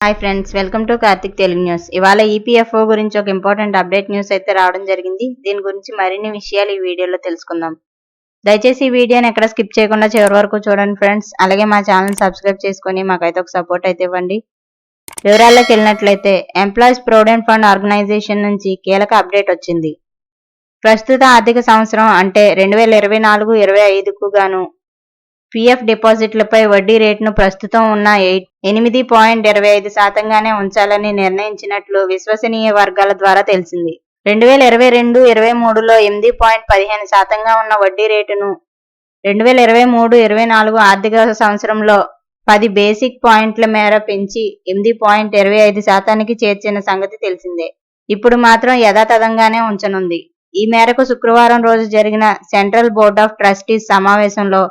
Hi friends, welcome to Karthik Telugu news. ఇవాళ EPFO గురించి ఒక ఇంపార్టెంట్ అప్డేట్ న్యూస్ అయితే రావడం జరిగింది. దీని గురించి మరిన్ని విషయాలు ఈ వీడియోలో తెలుసుకుందాం. దయచేసి ఈ వీడియోని ఎక్కడ స్కిప్ చేయకుండా చివరి వరకు చూడండి ఫ్రెండ్స్. అలాగే మా ఛానల్ సబ్స్క్రైబ్ చేసుకొని మాకైతే ఒక సపోర్ట్ అయితే ఇవ్వండి. వివరాల్లోకి వెళ్ళినట్లయితే ఎంప్లాయీస్ ప్రొవిడెంట్ ఫండ్ ఆర్గనైజేషన్ నుంచి కీలక అప్డేట్ వచ్చింది. ప్రస్తుత ఆర్థిక సంవత్సరం అంటే 2024-25కు గాను పీఎఫ్ డిపాజిట్లపై వడ్డీ రేటును ప్రస్తుతం ఉన్న 8.25%గానే ఉంచాలని నిర్ణయించినట్లు విశ్వసనీయ వర్గాల ద్వారా తెలిసింది. 2022-23లో 8.15%గా ఉన్న వడ్డీ రేటును 2023-24 ఆర్థిక సంవత్సరంలో 10 బేసిక్ పాయింట్ల మేర పెంచి 8.25%కి చేర్చిన సంగతి తెలిసిందే. ఇప్పుడు మాత్రం యథాతథంగానే ఉంచనుంది. ఈ మేరకు శుక్రవారం రోజు జరిగిన సెంట్రల్ బోర్డ్ ఆఫ్ ట్రస్టీస్ సమావేశంలో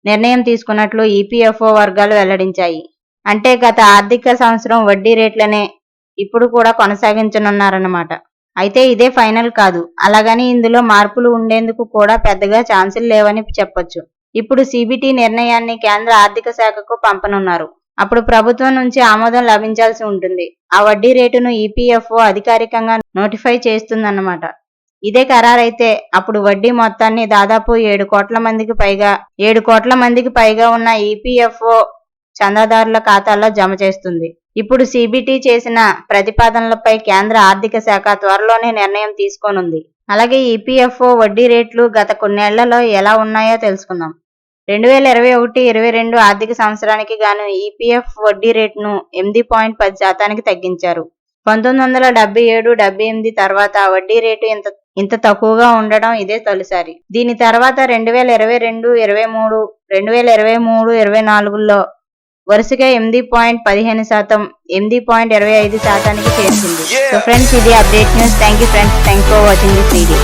నిర్ణయం తీసుకున్నట్లు ఈపీఎఫ్ఓ వర్గాలు వెల్లడించాయి. అంటే గత ఆర్థిక సంవత్సరం వడ్డీ రేట్లనే ఇప్పుడు కూడా కొనసాగించనున్నారన్నమాట. అయితే ఇదే ఫైనల్ కాదు. అలాగని ఇందులో మార్పులు ఉండేందుకు కూడా పెద్దగా ఛాన్సులు లేవని చెప్పొచ్చు. ఇప్పుడు సిబిటి నిర్ణయాన్ని కేంద్ర ఆర్థిక శాఖకు పంపనున్నారు. అప్పుడు ప్రభుత్వం నుంచి ఆమోదం లభించాల్సి ఉంటుంది. ఆ వడ్డీ రేటును ఈపీఎఫ్ఓ అధికారికంగా నోటిఫై చేస్తుందన్నమాట. ఇదే ఖరారైతే అప్పుడు వడ్డీ మొత్తాన్ని దాదాపు 7 కోట్ల మందికి పైగా ఉన్న ఈపీఎఫ్ఓ చందాదారుల ఖాతాల్లో జమ చేస్తుంది. ఇప్పుడు సిబిటి చేసిన ప్రతిపాదనలపై కేంద్ర ఆర్థిక శాఖ త్వరలోనే నిర్ణయం తీసుకోనుంది. అలాగే ఈపీఎఫ్ఓ వడ్డీ రేట్లు గత కొన్నేళ్లలో ఎలా ఉన్నాయో తెలుసుకుందాం. 2021-22 ఆర్థిక సంవత్సరానికి గాను ఈపీఎఫ్ వడ్డీ రేటును 8.10%కి తగ్గించారు. 1977-78 తర్వాత వడ్డీ రేటు ఇంత తక్కువగా ఉండడం ఇదే తొలిసారి. దీని తర్వాత 2022-23, 2023-24లో వరుసగా 8.15%, 8.25%కి చేర్చింది. సో ఫ్రెండ్స్, ఇది update news. Thank you friends. Thanks for watching this video.